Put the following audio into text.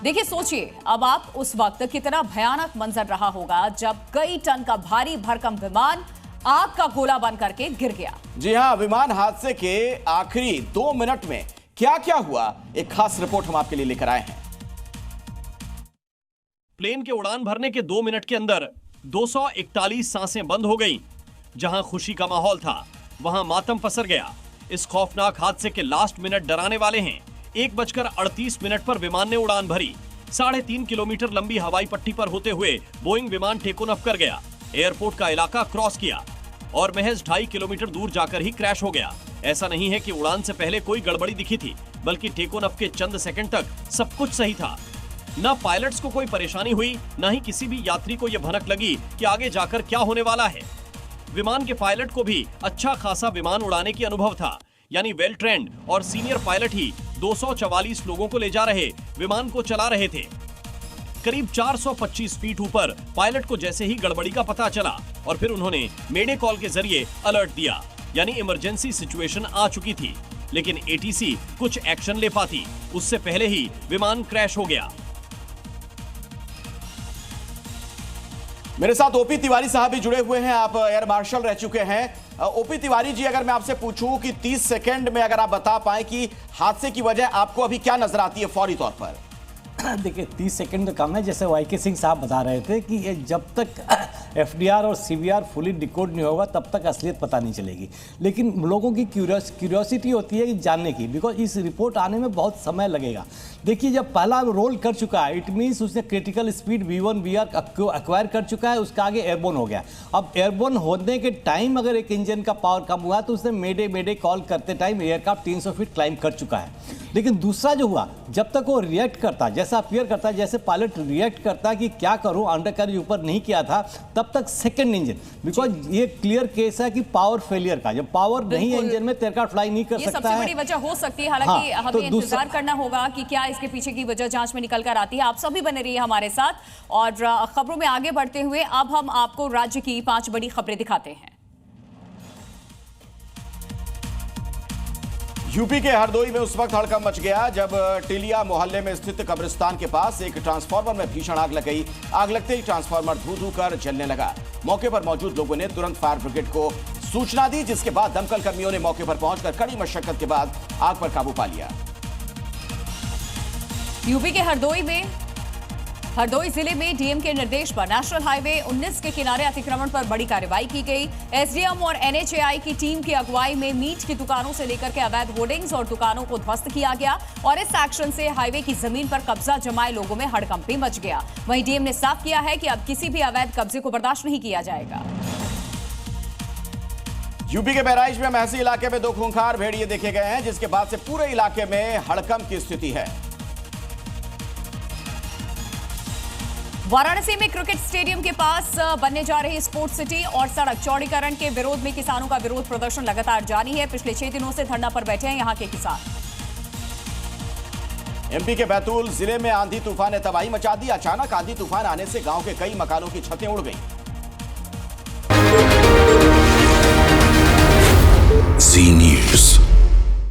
देखिए, सोचिए अब आप उस वक्त कितना भयानक मंजर रहा होगा जब कई टन का भारी भरकम विमान आग का गोला बन करके गिर गया। जी हां, विमान हादसे के आखिरी 2 मिनट में क्या क्या हुआ, एक खास रिपोर्ट हम आपके लिए लेकर आए हैं। प्लेन के उड़ान भरने के 2 मिनट के अंदर 241 सांसें बंद हो गईं। जहां खुशी का माहौल था, वहां मातम पसर गया। इस खौफनाक हादसे के लास्ट मिनट डराने वाले हैं। 1:38 पर विमान ने उड़ान भरी। 3.5 किलोमीटर लंबी हवाई पट्टी पर होते हुए बोइंग विमान टेक ऑफ कर गया, एयरपोर्ट का इलाका क्रॉस किया और महज 2.5 किलोमीटर दूर जाकर ही क्रैश हो गया। ऐसा नहीं है कि उड़ान से पहले कोई गड़बड़ी दिखी थी, बल्कि टेक ऑफ के चंद सेकंड तक सब कुछ सही था। न पायलट्स को कोई परेशानी हुई, न ही किसी भी यात्री को यह भनक लगी कि आगे जाकर क्या होने वाला है। विमान के पायलट को भी अच्छा खासा विमान उड़ाने की अनुभव था, यानी वेल ट्रेंड और सीनियर पायलट ही 244 लोगों को ले जा रहे विमान को चला रहे थे। करीब 425 फीट ऊपर पायलट को जैसे ही गड़बड़ी का पता चला और फिर उन्होंने मेडे कॉल के जरिए अलर्ट दिया, यानी इमरजेंसी सिचुएशन आ चुकी थी। लेकिन एटीसी कुछ एक्शन ले पाती, उससे पहले ही विमान क्रैश हो गया। मेरे साथ ओपी तिवारी साहब भी जुड़े हुए हैं, आप एयर मार्शल रह चुके हैं। ओपी तिवारी जी, अगर मैं आपसे पूछूं कि 30 सेकंड में अगर आप बता पाएं कि हादसे की वजह आपको अभी क्या नजर आती है फौरी तौर पर? देखिए, 30 सेकंड तो कम है। जैसे वाईके सिंह साहब बता रहे थे कि ये जब तक एफडीआर और सीवीआर फुली डिकोड नहीं होगा तब तक असलियत पता नहीं चलेगी। लेकिन लोगों की क्यूरियोसिटी होती है कि जानने की, बिकॉज इस रिपोर्ट आने में बहुत समय लगेगा। देखिए, जब पहला रोल कर चुका है, इट मीन्स उसने क्रिटिकल स्पीड V1 VR को एक्वायर कर चुका है, उसका आगे एयरबोर्न हो गया। अब एयरबोर्न होने के टाइम अगर एक इंजन का पावर कम हुआ तो उसने मेडे कॉल करते टाइम एयरक्राफ्ट 300 फीट क्लाइंब कर चुका है। लेकिन दूसरा जो हुआ, जब तक वो रिएक्ट करता, जैसा अपीयर करता है, जैसे पायलट रिएक्ट करता कि क्या करूं, अंडर कैरेज ऊपर नहीं किया था, तब तक सेकंड इंजन, बिकॉज ये क्लियर केस है कि पावर फेलियर का, जब पावर नहीं है इंजन में तो एयरक्राफ्ट फ्लाई नहीं कर सकता है। सबसे बड़ी वजह हो सकती है, हालांकि हमें इंतजार करना होगा कि क्या इसके पीछे की वजह जांच में निकल कर आती है। आप सभी बने रहिए हमारे साथ और खबरों में आगे बढ़ते हुए अब हम आपको राज्य की 5 बड़ी खबरें दिखाते हैं। यूपी के हरदोई में उस वक्त हड़कंप मच गया जब टिलिया मोहल्ले में स्थित कब्रिस्तान के पास एक ट्रांसफार्मर में भीषण आग लग गई। आग लगते ही ट्रांसफार्मर धू कर जलने लगा। मौके पर मौजूद लोगों ने तुरंत फायर ब्रिगेड को सूचना दी, जिसके बाद दमकल कर्मियों ने मौके पर पहुंचकर कड़ी मशक्कत के बाद आग पर काबू पा लिया। यूपी के हरदोई जिले में डीएम के निर्देश पर नेशनल हाईवे 19 के किनारे अतिक्रमण पर बड़ी कार्रवाई की गई। एसडीएम और एनएचएआई की टीम की अगुवाई में मीट की दुकानों से लेकर के अवैध होर्डिंग्स और दुकानों को ध्वस्त किया गया और इस एक्शन से हाईवे की जमीन पर कब्जा जमाए लोगों में हड़कंप भी मच गया। वहीं डीएम ने साफ किया है कि अब किसी भी अवैध कब्जे को बर्दाश्त नहीं किया जाएगा। यूपी के बहराइच में महसी इलाके में 2 खूंखार भेड़िए देखे गए हैं, जिसके बाद से पूरे इलाके में हड़कंप की स्थिति है। वाराणसी में क्रिकेट स्टेडियम के पास बनने जा रही स्पोर्ट्स सिटी और सड़क चौड़ीकरण के विरोध में किसानों का विरोध प्रदर्शन लगातार जारी है। पिछले 6 दिनों से धरना पर बैठे हैं यहां के किसान। एमपी के बैतूल जिले में आंधी तूफान ने तबाही मचा दी। अचानक आंधी तूफान आने से गांव के कई मकानों की छतें उड़ गईं।